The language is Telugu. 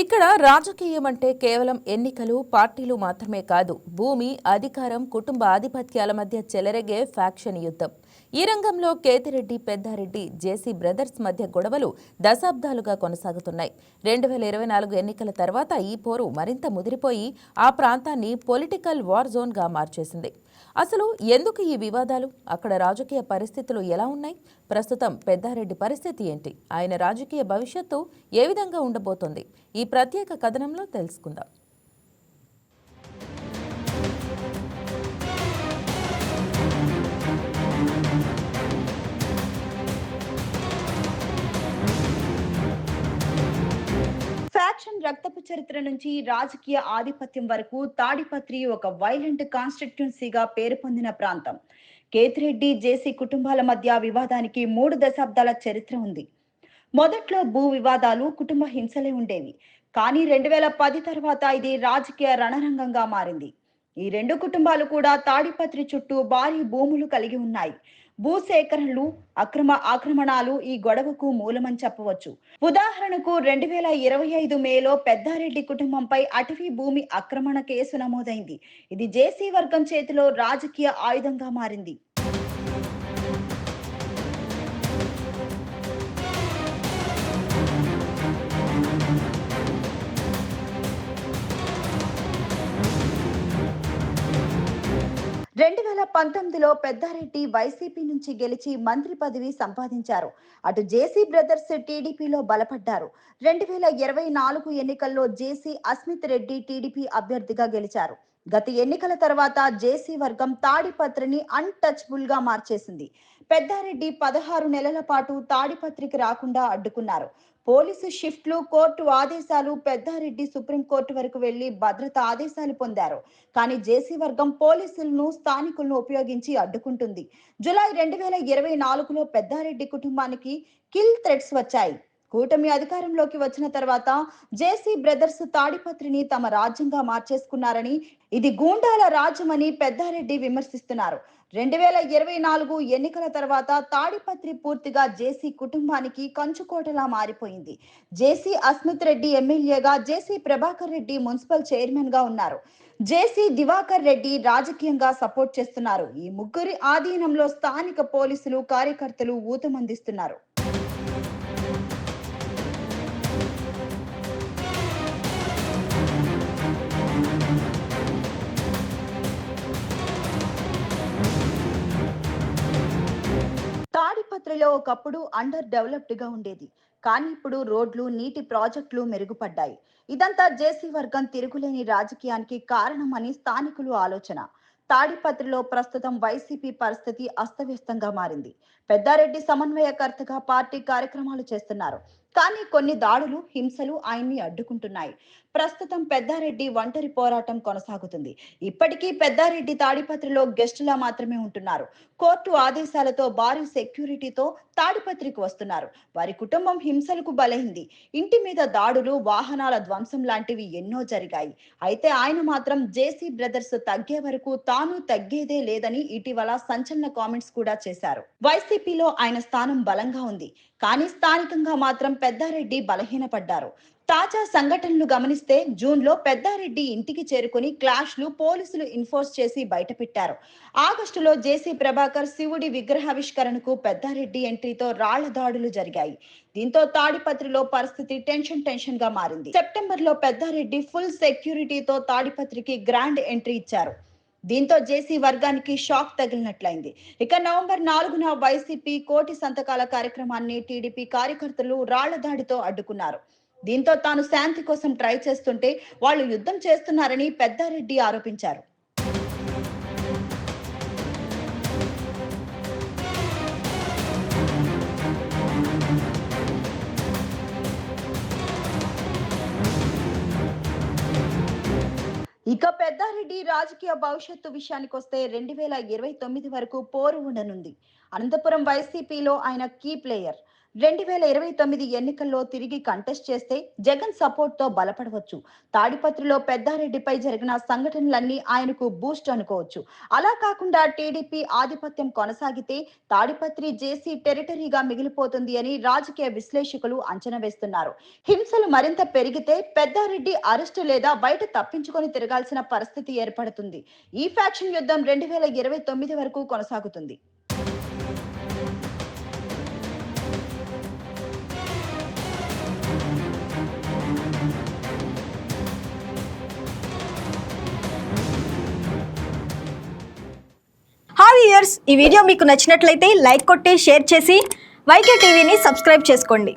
ఇక్కడ రాజకీయం అంటే కేవలం ఎన్నికలు, పార్టీలు మాత్రమే కాదు. భూమి, అధికారం, కుటుంబ ఆధిపత్యాల మధ్య చెలరేగే ఫ్యాక్షన్ యుద్ధం. ఈ రంగంలో కేతిరెడ్డి, పెద్దారెడ్డి, జేసీ బ్రదర్స్ మధ్య గొడవలు దశాబ్దాలుగా కొనసాగుతున్నాయి. 2024 ఎన్నికల తర్వాత ఈ పోరు మరింత ముదిరిపోయి ఆ ప్రాంతాన్ని పొలిటికల్ వార్ జోన్గా మార్చేసింది. అసలు ఎందుకు ఈ వివాదాలు? అక్కడ రాజకీయ పరిస్థితులు ఎలా ఉన్నాయి? ప్రస్తుతం పెద్దారెడ్డి పరిస్థితి ఏంటి? ఆయన రాజకీయ భవిష్యత్తు ఏ విధంగా ఉండబోతోంది? ఈ ప్రత్యేక కథనంలో తెలుసుకుందాం. ఫ్యాక్షన్ రక్తపు చరిత్ర నుంచి రాజకీయ ఆధిపత్యం వరకు తాడిపత్రి ఒక వైలెంట్ కాన్స్టిట్యున్సీగా పేరు పొందిన ప్రాంతం. కేతిరెడ్డి, జేసీ కుటుంబాల మధ్య వివాదానికి 3 దశాబ్దాల చరిత్ర ఉంది. మొదట్లో భూ వివాదాలు, కుటుంబ హింసలే ఉండేవి. కానీ 2010 తర్వాత ఇది రాజకీయ రణరంగంగా మారింది. ఈ రెండు కుటుంబాలు కూడా తాడిపత్రి చుట్టూ భారీ భూములు కలిగి ఉన్నాయి. భూసేకరణలు, అక్రమ ఆక్రమణాలు ఈ గొడవకు మూలమని చెప్పవచ్చు. ఉదాహరణకు 2025 మేలో పెద్దారెడ్డి కుటుంబంపై అటవీ భూమి ఆక్రమణ కేసు నమోదైంది. ఇది జేసీ వర్గం చేతిలో రాజకీయ ఆయుధంగా మారింది. 2019లో పెద్దారెడ్డి వైసీపీ నుంచి గెలిచి మంత్రి పదవి సంపాదించారు. అటు జేసీ బ్రదర్స్ టీడీపీలో బలపడ్డారు. 2024 ఎన్నికల్లో జేసీ అస్మిత్ రెడ్డి టీడీపీ అభ్యర్థిగా గెలిచారు. గత ఎన్నికల తర్వాత జేసీ వర్గం తాడిపత్రిని అన్టచబుల్ గా మార్చేసింది. పెద్దారెడ్డి 16 నెలల పాటు తాడిపత్రికి రాకుండా అడ్డుకున్నారు. పోలీసు షిఫ్ట్లు, కోర్టు ఆదేశాలు, పెద్దారెడ్డి సుప్రీంకోర్టు వరకు వెళ్లి భద్రతా ఆదేశాలు పొందారు. కానీ జేసీ వర్గం పోలీసులను, స్థానికులను ఉపయోగించి అడ్డుకుంటుంది. జూలై 2024లో పెద్దారెడ్డి కుటుంబానికి కిల్ థ్రెట్స్ వచ్చాయి. కూటమి అధికారంలోకి వచ్చిన తర్వాత జేసీ బ్రదర్స్ తాడిపత్రిని తమ రాజ్యంగా మార్చేసుకున్నారని, ఇది గూండాల రాజ్యమని పెద్దారెడ్డి విమర్శిస్తున్నారు. 2024 ఎన్నికల తర్వాత తాడిపత్రి పూర్తిగా జేసీ కుటుంబానికి కంచుకోటలా మారిపోయింది. జేసీ అస్మిత్ రెడ్డి ఎమ్మెల్యేగా, జేసీ ప్రభాకర్ రెడ్డి మున్సిపల్ చైర్మన్ గా ఉన్నారు. జేసీ దివాకర్ రెడ్డి రాజకీయంగా సపోర్ట్ చేస్తున్నారు. ఈ ముగ్గురి ఆధీనంలో స్థానిక పోలీసులు, కార్యకర్తలు ఊతమందిస్తున్నారు. తాడిపత్రిలో ఒకప్పుడు అండర్ డెవలప్డ్ గా ఉండేది. కానీ ఇప్పుడు రోడ్లు, నీటి ప్రాజెక్టులు మెరుగుపడ్డాయి. ఇదంతా జేసీ వర్గం తిరుగులేని రాజకీయానికి కారణమని స్థానికులు ఆలోచన. తాడిపత్రిలో ప్రస్తుతం వైసీపీ పరిస్థితి అస్తవ్యస్తంగా మారింది. పెద్దారెడ్డి సమన్వయకర్తగా పార్టీ కార్యక్రమాలు చేస్తున్నారు. కానీ కొన్ని దాడులు, హింసలు ఆయన్ని అడ్డుకుంటున్నాయి. ప్రస్తుతం పెద్దారెడ్డి ఒంటరి పోరాటం కొనసాగుతుంది. ఇప్పటికీ పెద్దారెడ్డి తాడిపత్రిలో గెస్టులా మాత్రమే ఉంటున్నారు. కోర్టు ఆదేశాలతో భారీ సెక్యూరిటీతో తాడిపత్రికి వస్తున్నారు. వారి కుటుంబం హింసలకు బలైంది. ఇంటి మీద దాడులు, వాహనాల ధ్వంసం లాంటివి ఎన్నో జరిగాయి. అయితే ఆయన మాత్రం జేసీ బ్రదర్స్ తగ్గే వరకు తాను తగ్గేదే లేదని ఇటీవల సంచలన కామెంట్స్ కూడా చేశారు. వైసీపీలో ఆయన స్థానం బలంగా ఉంది. కానీ స్థానికంగా మాత్రం పెద్దారెడ్డి బలహీనపడ్డారు. తాజా సంఘటనలు గమనిస్తే జూన్లో పెద్దారెడ్డి ఇంటికి చేరుకుని క్లాష్లు పోలీసులు ఎన్ఫోర్స్ చేసి బయటపెట్టారు. ఆగస్టులో జేసీ ప్రభాకర్ శివుడి విగ్రహావిష్కరణకు పెద్దారెడ్డి ఎంట్రీతో రాళ్ల దాడులు జరిగాయి. దీంతో తాడిపత్రిలో పరిస్థితి టెన్షన్ గా మారింది. సెప్టెంబర్లో పెద్దారెడ్డి ఫుల్ సెక్యూరిటీతో తాడిపత్రికి గ్రాండ్ ఎంట్రీ ఇచ్చారు. దీంతో జేసీ వర్గానికి షాక్ తగిలినట్లయింది. ఇక నవంబర్ 4న వైసీపీ కోటి సంతకాల కార్యక్రమాన్ని టీడీపీ కార్యకర్తలు రాళ్ల దాడితో అడ్డుకున్నారు. దీంతో తాను శాంతి కోసం ట్రై చేస్తుంటే వాళ్ళు యుద్ధం చేస్తున్నారని పెద్దారెడ్డి ఆరోపించారు. ఇక పెద్దారెడ్డి రాజకీయ భవిష్యత్తు విషయానికి వస్తే 2029 వరకు పోరు ఉండనుంది. అనంతపురం వైసీపీలో ఆయన కీ ప్లేయర్. 2029 ఎన్నికల్లో తిరిగి కంటెస్ట్ చేస్తే జగన్ సపోర్ట్ తో బలపడవచ్చు. తాడిపత్రిలో పెద్దారెడ్డిపై జరిగిన సంఘటనలన్నీ ఆయనకు బూస్ట్ అనుకోవచ్చు. అలా కాకుండా టీడీపీ ఆధిపత్యం కొనసాగితే తాడిపత్రి జేసీ టెరిటరీగా మిగిలిపోతుంది అని రాజకీయ విశ్లేషకులు అంచనా వేస్తున్నారు. హింసలు మరింత పెరిగితే పెద్దారెడ్డి అరెస్టు లేదా బయట తప్పించుకొని తిరగాల్సిన పరిస్థితి ఏర్పడుతుంది. ఈ ఫ్యాక్షన్ యుద్ధం 2029 వరకు కొనసాగుతుంది. హాయ్ వ్యూయర్స్, ఈ వీడియో మీకు నచ్చినట్లయితే లైక్ కొట్టి షేర్ చేసి వైకే టీవీని సబ్స్క్రైబ్ చేసుకోండి.